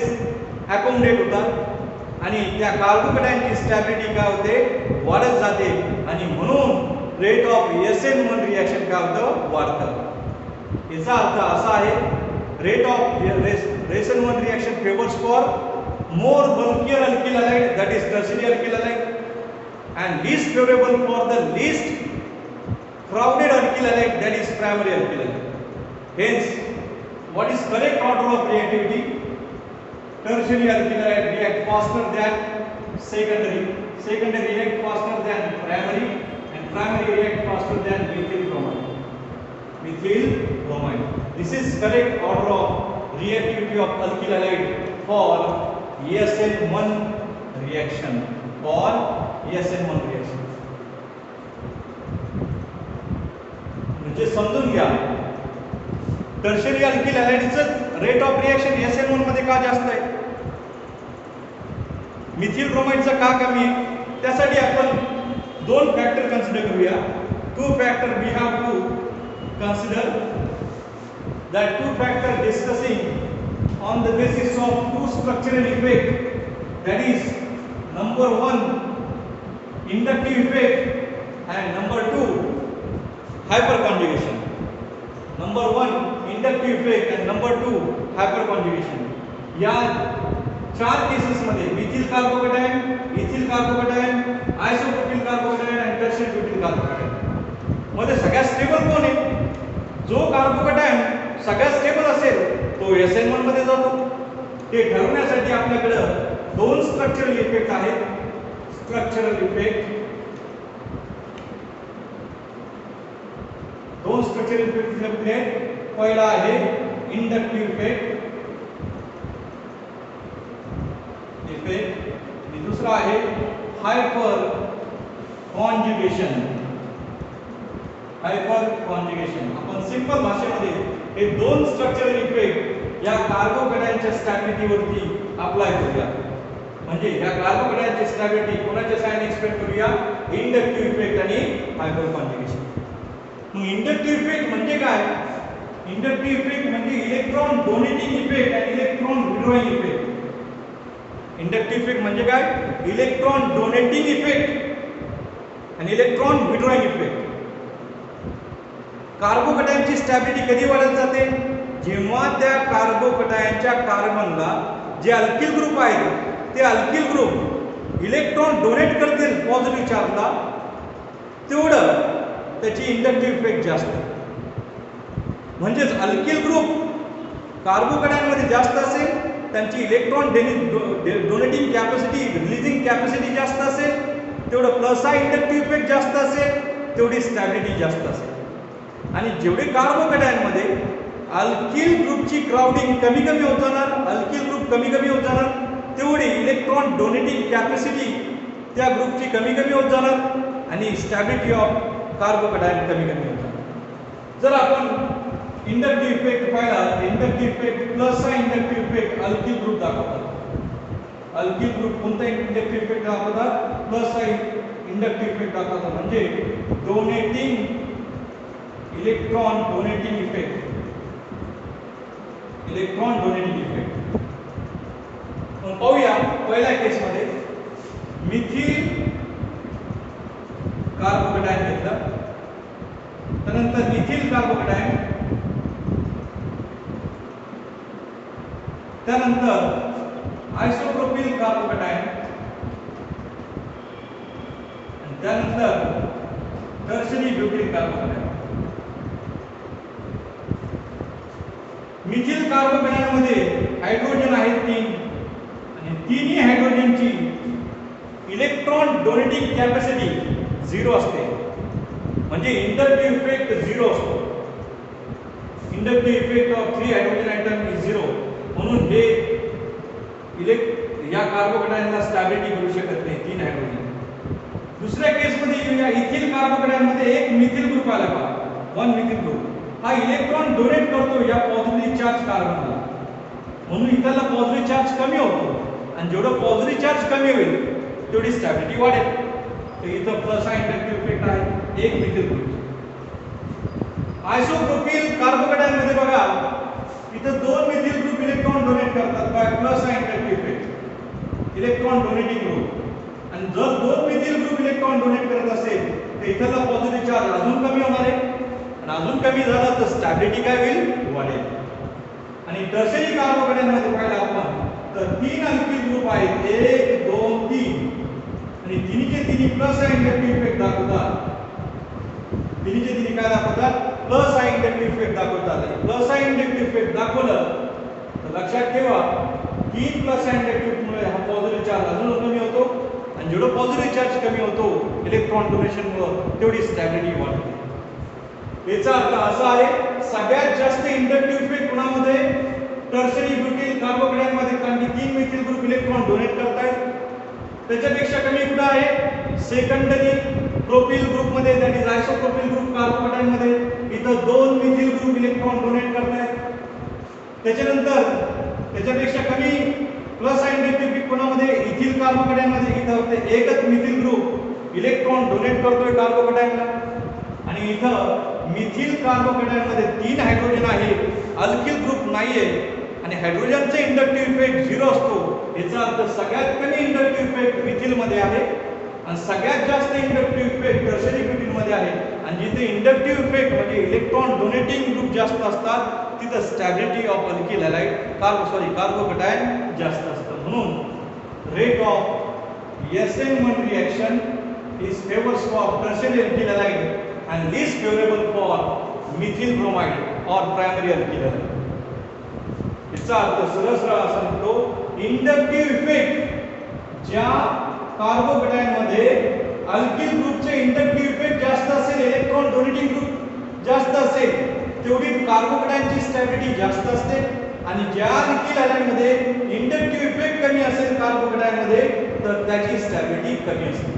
[SPEAKER 1] अकोमोडेट होतात आणि त्या कार्बोकॅटायनची स्टॅबिलिटी काय होते? वाढत जाते आणि म्हणून रेट ऑफ SN1 रिएक्शन काय होतं? वाढतं. याचा अर्थ असा आहे, rate of SN1 reaction favours for more bulkier alkyl halide, that is tertiary alkyl halide, and least favorable for the least crowded alkyl halide, that is primary alkyl halide. Hence, what is correct order of reactivity? Tertiary alkyl halide react faster than secondary, secondary react faster than primary, and primary react faster than methyl bromide. Methyl bromide. This is correct order of reactivity of alkyl halide for SN1 reaction. For SN1 reaction. म्हणजे समजून घ्या, tertiary alkyl हॅलाइडचं rate of reaction SN1 मध्ये का जास्त आहे, methyl ब्रोमाइडचं का कमी आहे? त्यासाठी आपण दोन फॅक्टर कन्सिडर करूया. Two factor we have to consider. That two factor discussing on the basis of two structural effect that is number 1 inductive effect and number 2 hyperconjugation. Number 1 inductive effect and number 2 hyperconjugation. या 4 cases मध्ये methyl carbocation, ethyl carbocation, isopropyl carbocation आणि tertiary ब्युटिल carbocation मध्ये सगळ्यात stable कोण आहे? जो carbocation सगळ्यात stable असेल तो SN1 मध्ये जातो. ते ठरवण्यासाठी आपल्याकडे 2 स्ट्रक्चरल इफेक्ट आहेत. स्ट्रक्चरल इफेक्ट, 2 स्ट्रक्चरल इफेक्ट दिले आहेत. पहिला आहे इंडक्टिव्ह इफेक्ट आणि दुसरा आहे हायपर कॉन्जुगेशन. हायपर कॉन्जुगेशन आपण सिंपल भाषेमध्ये हे 2 स्ट्रक्चरल इफेक्ट या कार्बोकॅटायनच्या स्टॅबिलिटीवरती अप्लाय करूया. म्हणजे या कार्बोकॅटायनची स्टॅबिलिटी कोणाच्या साहाय्याने एक्सप्लेन करूया? इंडक्टिव्ह इफेक्ट आणि हायपर कॉन्जुगेशन. मग इंडक्टिव्ह इफेक्ट म्हणजे काय? इंडक्टिव्ह इफेक्ट म्हणजे इलेक्ट्रॉन डोनेटिंग इफेक्ट आणि electron withdrawing effect. Inductive effect म्हणजे काय? इलेक्ट्रॉन डोनेटिंग इफेक्ट आणि इलेक्ट्रॉन विड्रॉइंग इफेक्ट. कार्बोकॅटायनची स्टॅबिलिटी कधी वाढत जाते? जेव्हा त्या कार्बोकॅटायनच्या कार्बनला जे अल्किल ग्रुप आहेत ते अल्किल ग्रुप इलेक्ट्रॉन डोनेट करतील पॉझिटिव्ह चार्जला, तेवढं त्याची इंडक्टिव्ह इफेक्ट जास्त. म्हणजेच अल्किल ग्रुप कार्बोकॅटायनमध्ये जास्त असेल, त्यांची electron donating capacity, releasing capacity जास्त असेल, तेवढं प्लस आय इंडक्टिव्ह इफेक्ट जास्त असेल, तेवढी स्टॅबिलिटी जास्त असेल. आणि जेवढे कार्बोकॅटायनमध्ये अल्किल ग्रुपची क्राउडिंग कमी कमी होत जाणार, अल्किल ग्रुप कमी कमी होत जाणार, तेवढी इलेक्ट्रॉन डोनेटिंग कॅपॅसिटी त्या ग्रुपची कमी कमी होत जाणार आणि स्टॅबिलिटी ऑफ कार्बोकॅटायन कमी कमी होत जाणार. जर आपण इंडक्टिव्ह इफेक्ट पाहिला, inductive effect plus I inductive effect alkyl group दाखवतात. अल्किल ग्रुप कोणता इंडक्टिव्ह इफेक्ट दाखवतात? प्लस आय इंडक्टिव्ह इफेक्ट दाखवतात. म्हणजे donating electron donating effect, electron donating effect. मग पाहूया पहिल्या केसमध्ये मिथिल कार्बोकॅटायन घेतलं, त्यानंतर इथिल कार्बोकॅटायन, त्यानंतर आयसोप्रोपिल कार्बोकॅटायन आणि त्यानंतर टर्शियरी ब्युटिल कार्बोकॅटायन. मिथिल कार्बोकॅटायनमध्ये हायड्रोजन आहेत 3 आणि तिन्ही हायड्रोजनची इलेक्ट्रॉन डोनेटिंग कॅपॅसिटी 0 असते. म्हणजे इंडक्टिव्ह इफेक्ट 0 असतो. Inductive effect of 3 hydrogen item is 0. म्हणून हे या कार्बोकॅटायनला स्टॅबिलिटी करू शकत नाही 3 हायड्रोजन. दुसऱ्या केसमध्ये येऊया, इथिल कार्बोकॅटायनमध्ये एक मिथिल ग्रुप आला का, 1 मिथिल ग्रुप. हा इलेक्ट्रॉन डोनेट करतो या पॉझिटिव्ह चार्ज कार्बनला, म्हणून इथला पॉझिटिव्ह चार्ज कमी होतो आणि जेवढं पॉझिटिव्ह चार्ज कमी होईल तेवढी स्टॅबिलिटी वाढेल. तर इथं प्लस आय इंडक्टिव्ह इफेक्ट आहे एक मिथिल ग्रुप. आयसोप्रोपिल कार्बोकॅटायन मध्ये बघा, इथं 2 मिथिल ग्रुप इलेक्ट्रॉन डोनेट करतात by plus I inductive effect, electron donating group. आणि जर 2 मिथिल ग्रुप इलेक्ट्रॉन डोनेट करत असेल तर इथला पॉझिटिव्ह चार्ज अजून कमी होणार आहे आणि अजून कमी झाला तर स्टॅबिलिटी काय होईल? वाढेल. आणि टर्शियरी कार्बोकॅटायनमध्ये पाहिलं आपण तर 3 अल्किल ग्रुप आहेत, 1 2 3 आणि तिन्हीचे तिन्ही प्लस आय इंडक्टिव्ह इफेक्ट दाखवतात. तिन्हीचे तिन्ही काय दाखवतात? प्लस आय इंडक्टिव्ह इफेक्ट दाखवतात. प्लस आय इंडक्टिव्ह इफेक्ट दाखवलं तर लक्षात ठेवा 3 प्लस आय इंडक्टिव्ह मुळे हा पॉझिटिव्ह चार्ज अजून कमी होतो आणि जेवढं पॉझिटिव्ह चार्ज कमी होतो इलेक्ट्रॉन डोनेशन मुळे तेवढी स्टॅबिलिटी वाढते. याचा अर्थ असा आहे सगळ्यात जास्त इंडक्टिव्ह इफेक्ट कोणामध्ये? टर्शियरी ब्युटिल कार्बोकॅटायन मध्ये, कारण की 3 मिथिल ग्रुप इलेक्ट्रॉन डोनेट करतायत. त्याच्यापेक्षा कमी कुठे आहे? सेकंडरी प्रोपिल ग्रुप मध्ये, that is isopropyl group carbocation मध्ये. इथं 2 मिथिल ग्रुप इलेक्ट्रॉन डोनेट करतायत. त्याच्यानंतर त्याच्यापेक्षा कमी प्लस आय इंडक्टिव्ह इफेक्ट कोणामध्ये? इथिल कार्बोकॅटायन मध्ये. इथं फक्त एकच मिथिल ग्रुप इलेक्ट्रॉन डोनेट करतोय कार्बोकॅटायनला. आणि इथं मिथिल कार्बोकॅटायन मध्ये 3 हायड्रोजन आहे, अल्किल ग्रुप नाहीये आणि हायड्रोजनचा इंडक्टिव्ह इफेक्ट 0 असतो. याचा अर्थ सगळ्यात कमी इंडक्टिव्ह इफेक्ट मिथिल मध्ये आहे आणि सगळ्यात जास्त इंडक्टिव्ह इफेक्ट टर्शरी ब्युटीन मध्ये आहे. आणि जिथे इंडक्टिव्ह इफेक्ट म्हणजे इलेक्ट्रॉन डोनेटिंग ग्रुप जास्त असतात तिथं stability of alkyl halide carbocation जास्त असतं. म्हणून rate of SN1 reaction is favors for tertiary alkyl halide and least favorable for methyl bromide or primary alkyl halide. याचा अर्थ सरळ सरळ असा निघतो इंडक्टिव्ह इफेक्ट ज्या कार्बोकॅटायन मध्ये अल्किल ग्रुपचे इंडक्टिव्ह इफेक्ट जास्त असेल, इलेक्ट्रॉन डोनेटिंग ग्रुप जास्त असेल तेवढी कार्बोकॅटायनची स्टॅबिलिटी जास्त असते. आणि ज्या अल्किल हॅलाइड मध्ये इंडक्टिव्ह इफेक्ट कमी असेल कार्बोकॅटायन मध्ये तर त्याची स्टॅबिलिटी कमी असते.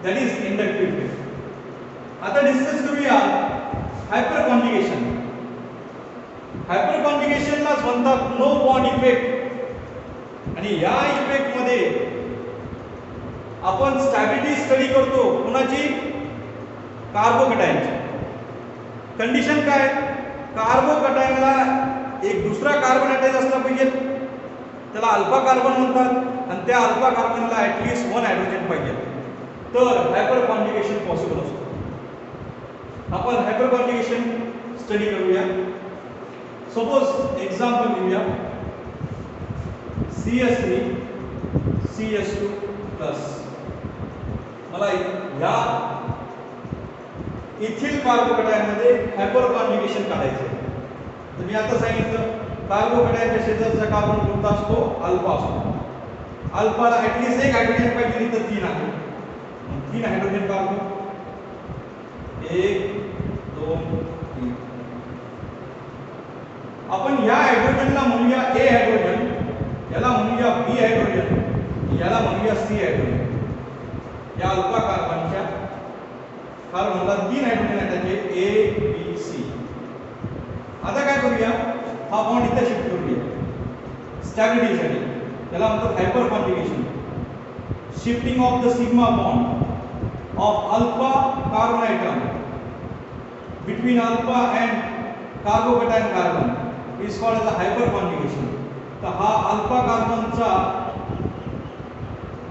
[SPEAKER 1] That is inductive effect. आता डिस्कस करूया हायपर कॉन्जुगेशन. हायपर कॉन्जुगेशनलाच म्हणतात नो बॉन्ड इफेक्ट. आणि या इफेक्ट मध्ये आपण स्टॅबिलिटी स्टडी करतो कुणाची? कार्बोकॅटायनची. कंडिशन काय? कार्बोकॅटायनला एक दुसरा कार्बन अटॅच असला पाहिजे, त्याला अल्फा कार्बन म्हणतात आणि त्या अल्फा कार्बनला ऍटलीस्ट 1 हायड्रोजन पाहिजे तर हायपर कॉन्जुगेशन पॉसिबल असतो. आपण हायपर कॉन्जुगेशन स्टडी करूया. सपोज एक्झाम्पल घेऊया CS3 CS2 प्लस. मला या इथिल कार्बोकॅटायन मध्ये हायपर कॉन्जुगेशन काढायचं आहे. तर मी आता सांगितलं कार्बोकॅटायनच्या शेजारचा कार्बन कोणता असतो? अल्फा असतो. अल्फाला ऍटलीस्ट एक हायड्रोजन पाहिजे तर 3 आहे. 3 हायड्रोजन कार्बन 1 2 3. आपण या हायड्रोजनला म्हणूया A हायड्रोजन, याला म्हणूया B हायड्रोजन, याला म्हणूया C हायड्रोजन. या अल्फा कार्बनच्या कार्बनला 3 हायड्रोजन अटॅच आहे A B C. आता काय करूया? हा बॉन्ड इथे शिफ्ट करूया स्टॅबिलिटीसाठी. त्याला म्हणतात hyperconjugation. Shifting of the sigma bond of alpha carbon atom between alpha and carbocation carbon is called as hyperconjugation. तर हा अल्फा कार्बनचा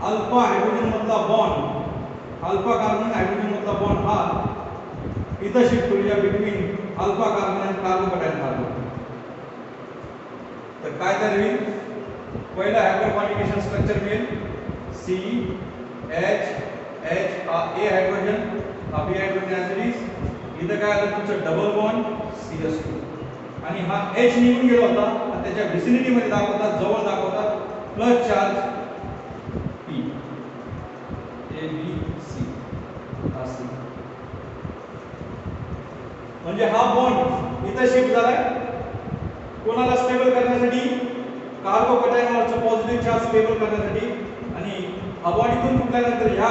[SPEAKER 1] अल्फा हायड्रोजन मधला बॉन्ड, अल्फा कार्बन हायड्रोजन मधला बॉन्ड हा इथं शिफ्ट करूया बिटवीन अल्फा कार्बन आणि carbocation carbon. तर काय तयार होईल? पहिला हायपर कॉन्जुगेशन स्ट्रक्चर मिळेल C H H हा A हायड्रोजन हा B हायड्रोजन ऍसिड. इथं काय आलं तुमचं डबल बॉन्ड CS2 आणि हा H निघून गेला होता त्याच्या व्हिसिनिटी मध्ये दाखवतात, जवळ दाखवतात plus charge P A B C असे. म्हणजे हा बॉन्ड इथं शिफ्ट झालाय कोणाला स्टेबल करण्यासाठी? कार्बोकॅटायनवरचं पॉझिटिव्ह चार्ज स्टेबल करण्यासाठी. आणि हा बॉन्ड इथून तुटल्यानंतर ह्या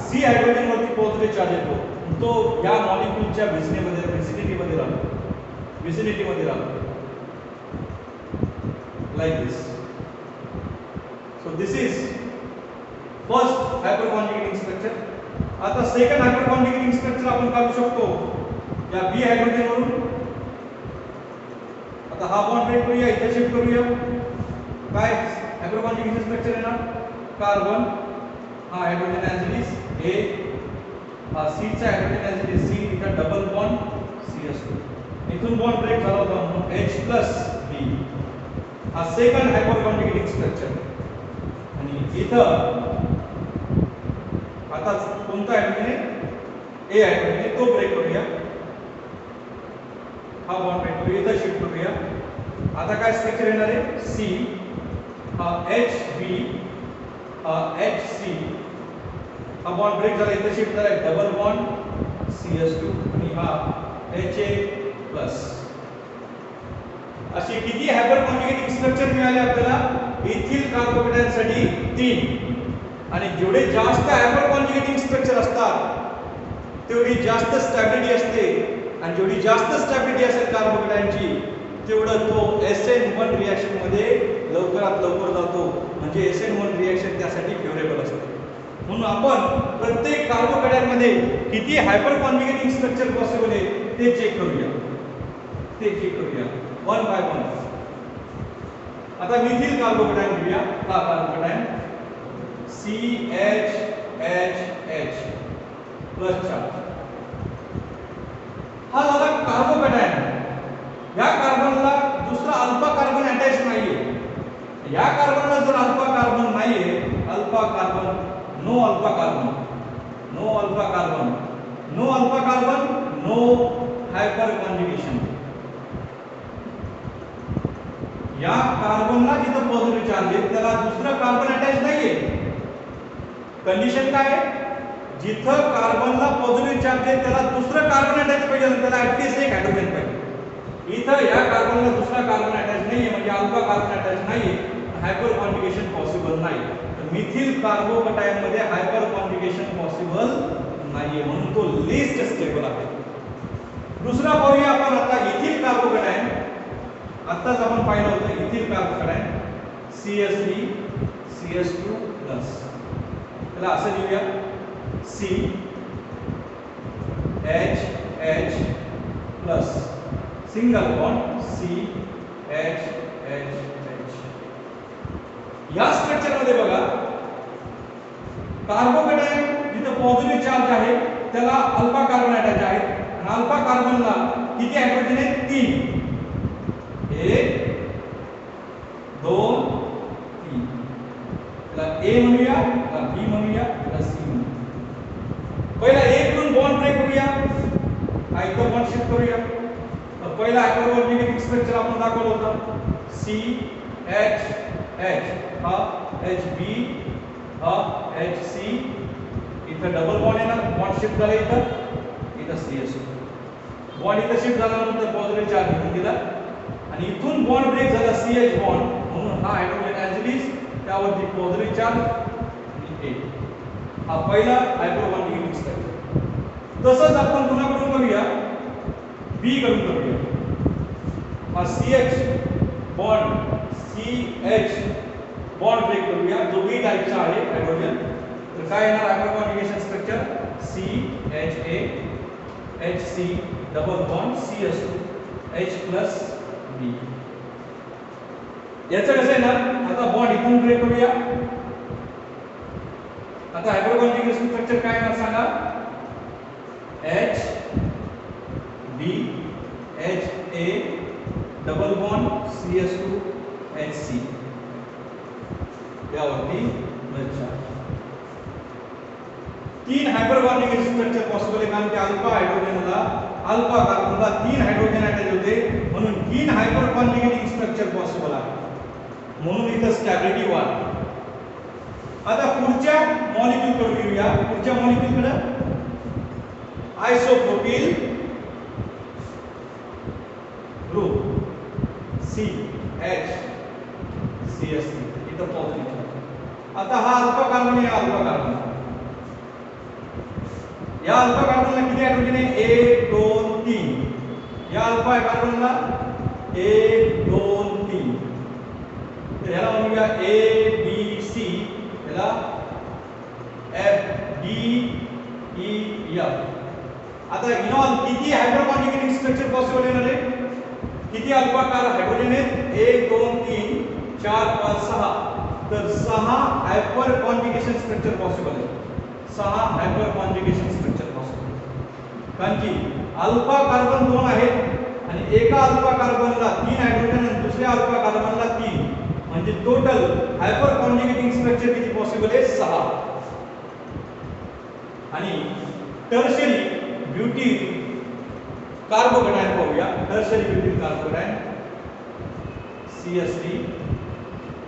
[SPEAKER 1] C हायड्रोजन वरती पॉझिटिव्ह चार्ज येतो, तो ह्या मॉलिक्यूलच्या व्हिसिनिटी मध्ये राहतो like this. So this is first hyperconjugating structure. आता सेकंड हायपरकॉन्जुगेटिंग स्ट्रक्चर आपण काढू शकतो या B हायड्रोजन वरून. आता हा बॉन्ड ब्रेक करूया, इथे शिफ्ट करूया. काय हायपरकॉन्जुगेशन स्ट्रक्चर आहे ना? कार्बन हा हायड्रोजन ऍसिड A हा C चा हायड्रोजन ऍसिड C, इथं डबल बॉन्ड CS2. इथून बॉन्ड ब्रेक झाला होता म्हणून H+B हा सेकंड हायपरकॉन्जुगेटिंग स्ट्रक्चर. आणि इथं आता कोणता हायड्रोजन आहे? A हायड्रोजन आहे, तो ब्रेक करूया. हा बॉन्ड ब्रेक करूया, इथं शिफ्ट करूया. आता काय स्ट्रक्चर येणार आहे? C हा HB हा HC हा बॉन्ड ब्रेक झाला, इथं शिफ्ट झाला डबल बॉन्ड CS2 आणि हा HA+. अशी किती हायपरकॉन्जुगेटिंग स्ट्रक्चर मिळाले आपल्याला? इथिल कार्बोकॅटायन साठी 3. आणि जेवढे जास्त हायपरकॉन्जुगेटिंग स्ट्रक्चर असतात तेवढी जास्त स्टॅबिलिटी असते आणि जेवढी जास्त स्टॅबिलिटी असेल कार्बोकॅटायनची तेवढं तो SN1 रिएक्शन मध्ये लवकरात लवकर जातो. म्हणजे SN1 रिएक्शन त्यासाठी फेवरेबल असते. म्हणून आपण प्रत्येक कार्बोकॅटायन मध्ये किती हायपरकॉन्जुगेटिंग स्ट्रक्चर पॉसिबल आहे ते चेक करूया वन बाय वन. आता मिथिल कार्बोकॅटायन घेऊया. हा कार्बोकॅटायन CHHH प्लस चार्ज. हा झाला कार्बोकॅटायन. या कार्बनला दुसरा अल्फा कार्बन अटॅच नाहीये. या कार्बनला जर अल्फा कार्बन नाहीये, alpha carbon, no alpha carbon, no alpha carbon, no alpha carbon, no hyperconjugation. या कार्बनला जिथं पॉझिटिव्ह चार्ज आहे त्याला दुसरा कार्बन अटॅच नाहीये. कंडिशन काय आहे? जिथं कार्बनला पॉझिटिव्ह चार्ज आहे त्याला दुसरं कार्बन अटॅच पाहिजे, त्याला ऍटलीस्ट एक हायड्रोजन पाहिजे. इथं या कार्बनला दुसरा कार्बन अटॅच नाहीये, म्हणजे अल्फा कार्बन अटॅच नाहीये, हायपर कॉन्जुगेशन पॉसिबल नाही. तर मिथिल कार्बोकॅटायन मध्ये हायपर कॉन्जुगेशन पॉसिबल नाहीये, म्हणून तो लिस्ट स्टेबल आहे. दुसरा पाहूया आपण आता इथिल कार्बोकॅटायन. आत्ताच आपण पाहिलं होतं ethyl carbocation CH3 CH2 plus. त्याला असं लिहूया CHH plus single bond CHHH. या स्ट्रक्चर मध्ये बघा कार्बोकॅटायन जिथे पॉझिटिव्ह चार्ज आहे त्याला अल्फा कार्बन अटॅच आहे, आणि अल्फा कार्बनला किती हायड्रोजन आहेत? 3. 1 2 3. त्याला A म्हणूया, त्याला B म्हणूया, त्याला C म्हणूया. पहिला A कडून बॉन्ड ब्रेक करूया, आयतो बॉन्ड शिफ्ट करूया. तर पहिला हायड्रोजन स्ट्रक्चर आपण दाखवलं होतं CHH, हा HB, हा HC. इथं डबल बॉन्ड येणार, बॉन्ड शिफ्ट झाला, इथं CH2. बॉन्ड इथं शिफ्ट झाल्यानंतर पॉझिटिव्ह चार्ज घेऊन दिला, आणि इथून बॉन्ड ब्रेक झाला CH बॉन्ड, म्हणून हा हायड्रोजन ऍज इट इज, त्यावरती पॉझिटिव्ह चार्ज आणि A. हा पहिला हायड्रोजन स्ट्रक्चर. तसंच आपण पुन्हा कडून करूया, B कडून करूया. हा CH bond CH bond break करूया, जो B टाइपचा आहे हायड्रोजन. तर काय येणार hydrogen structure? CHA HC double bond CH2 H plus B. याचं कसं येणार? आता बॉन्ड इथून ब्रेक करूया. आता हायड्रोजन स्ट्रक्चर काय येणार सांगा? H B HA double bond CH2 HC. यावरती plus charge. 3 hyper conjugate structure possible आहे, कारण की अल्फा हायड्रोजनला, अल्फा कार्बनला 3 हायड्रोजन अटॅच होते, म्हणून 3 हायपर कॉन्जुगेटिंग स्ट्रक्चर पॉसिबल आहे. म्हणून इथं स्टॅबिलिटी 1. आता पुढच्या मॉलिक्यूल कडे येऊया. पुढच्या मॉलिक्यूल कडे आयसोप्रोपिल ग्रुप CH CH3. इथं पॉझिटिव्ह. आता हा अल्फा कार्बन आहे, अल्फा कार्बन. या अल्फा कार्बनला किती हायड्रोजन आहे? 1 2 3. या अल्फा कार्बनला 1 2 3. तर याला म्हणूया A B C, याला F D E F. आता इनॉल किती हायपर कॉन्जुगेटिंग स्ट्रक्चर पॉसिबल येणार आहे? किती अल्फा कार हायड्रोजन आहेत? 1 2 3 4 5 6. तर 6 हायपर कॉन्जुगेशन स्ट्रक्चर पॉसिबल आहे. 6 हायपर कॉन्जुगेशन स्ट्रक्चर पॉसिबल. कारण की अल्फा कार्बन 2 आहेत, आणि एका अल्फा कार्बनला 3 हायड्रोजन आणि दुसऱ्या अल्फा कार्बनला 3, म्हणजे टोटल हायपर कॉन्जुगेटिंग स्ट्रक्चर किती पॉसिबल आहे? 6. आणि टर्शरी ब्युटील कार्बोकॅटायन पाहूया. Tertiary butyl carbocation CH3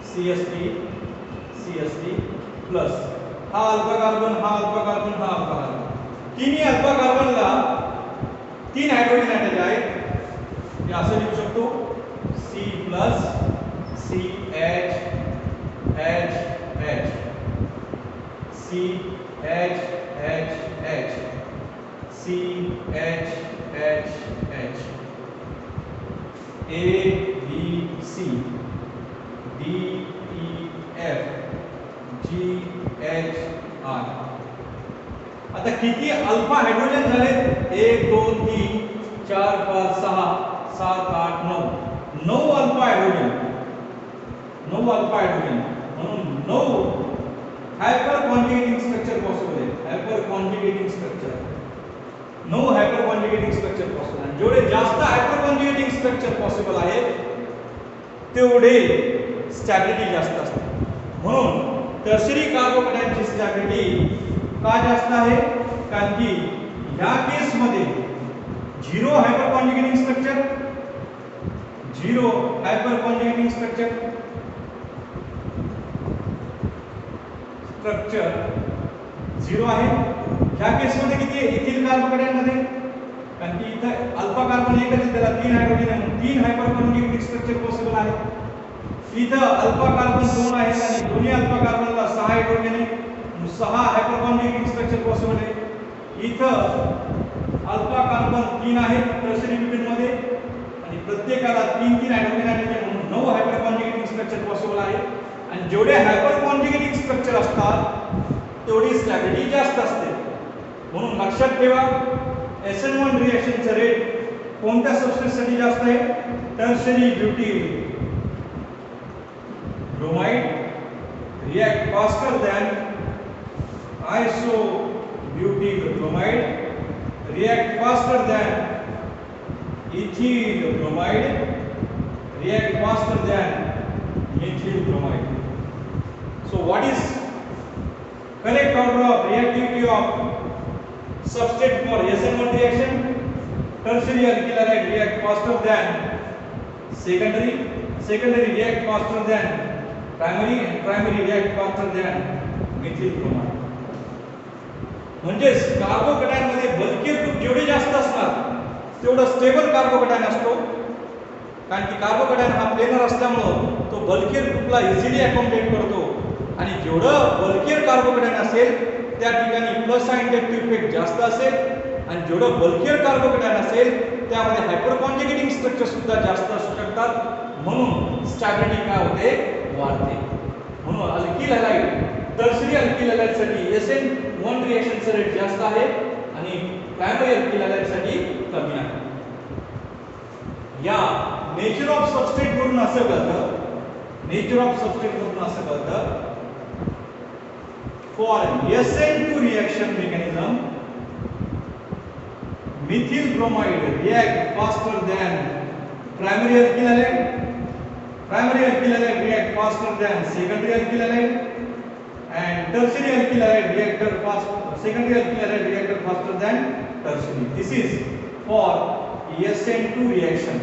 [SPEAKER 1] CH3 CH3 plus. हा अल्फा कार्बन, हा अल्फा कार्बन, हा अल्फा कार्बन. तिन्ही अल्फा कार्बनला 3 हायड्रोजन अटॅच आहेत. हे असं लिहू शकतो C plus CH H H CH H H CH H H A B C D E F G H R. आता किती अल्फा हायड्रोजन झाले? 1 2 3 4 5 6 7 8 9. 9 अल्फा हायड्रोजन. 9 अल्फा हायड्रोजन, म्हणून 9 हायपर कॉन्जुगेटिंग स्ट्रक्चर पॉसिबल आहे. Hyper conjugating structure, 9 hyper conjugating structure possible आहे. जेवढे जास्त hyper conjugating structure possible आहे तेवढे स्टॅबिलिटी जास्त असते. म्हणून टर्शरी कार्बोकॅटायनची स्टॅबिलिटी का जास्त आहे? कारण की या केस मध्ये 0 hyper conjugating structure, 0 hyper conjugating structure 0 आहे. ह्या केस मध्ये किती आहे इथिल कार्बोकॅटायन मध्ये? कारण की इथं अल्फा कार्बन एकच आहे, त्याला 3 हायड्रोजन आहे, म्हणून 3 हायपर कॉन्जुगेटिंग स्ट्रक्चर पॉसिबल आहे. इथं अल्फा कार्बन 2 आहेत आणि दोन्ही अल्फा कार्बनला 6 हायड्रोजन आहे, 6 हायपर कॉन्जुगेटिंग स्ट्रक्चर पॉसिबल आहे. इथं अल्फा कार्बन 3 आहेत टर्शरी ब्युटेन मध्ये आणि प्रत्येकाला 3 हायड्रोजन आहेत, म्हणून 9 हायपर कॉन्जुगेटिंग स्ट्रक्चर पॉसिबल आहे. आणि जेवढे हायपर कॉन्जुगेटिंग स्ट्रक्चर असतात तेवढी स्टॅबिलिटी जास्त असते. म्हणून लक्षात ठेवा SN1 रिएक्शनचा रेट कोणत्या सबस्टेन्स साठी जास्त आहे? Tertiary butyl bromide react faster than isobutyl bromide react faster than ethyl bromide react faster than methyl bromide. So what is correct order of reactivity of substrate for SN1 reaction? Tertiary alkyl halide react faster than secondary react faster than primary and primary react faster than methyl bromide. म्हणजे carbocation मध्ये bulkier group जेवढे जास्त असणार तेवढं stable carbocation असतो. कारण की carbocation हा प्लेनर असल्यामुळे तो बल्कियर ग्रुपला इझिली अकोमोडेट करतो आणि जेवढं बल्कियर कार्बोकॅटायन असेल त्या ठिकाणी प्लस इंडक्टिव्ह इफेक्ट जास्त असेल आणि जेवढं बल्कियर कार्बोकॅटायन असेल त्यामध्ये हायपर कॉन्जुगेटिंग स्ट्रक्चर सुद्धा जास्त असू शकतात. म्हणून स्टॅबिलिटी काय होते? वाढते. म्हणून alkyl halide tertiary alkyl halide साठी SN1 रिएक्शनचा रेट जास्त आहे आणि प्रायमरी अल्किल हॅलाइड साठी कमी आहे. या नेचर ऑफ सबस्ट्रेट वरून असं कळतं, नेचर ऑफ सबस्ट्रेट वरून असं कळतं for SN2 reaction mechanism methyl bromide react faster than primary alkyl halide, primary alkyl halide react faster than secondary alkyl halide, and tertiary alkyl halide reactor faster, secondary alkyl halide reactor faster than tertiary. This is for SN2 reaction.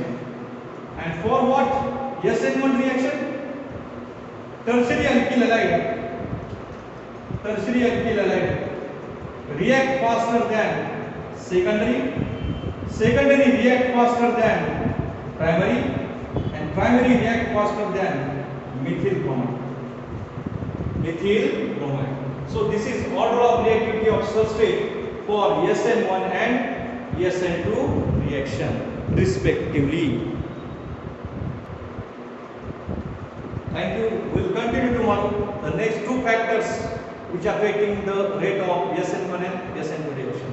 [SPEAKER 1] And for what? SN1 reaction, tertiary alkyl halide react faster than secondary react faster than primary, and primary react faster than methyl bromide. So this is order of reactivity of substrate for SN1 and SN2 reaction respectively. Thank you. We will continue tomorrow the next two factors which are affecting the rate of SN1 and SN2 reaction.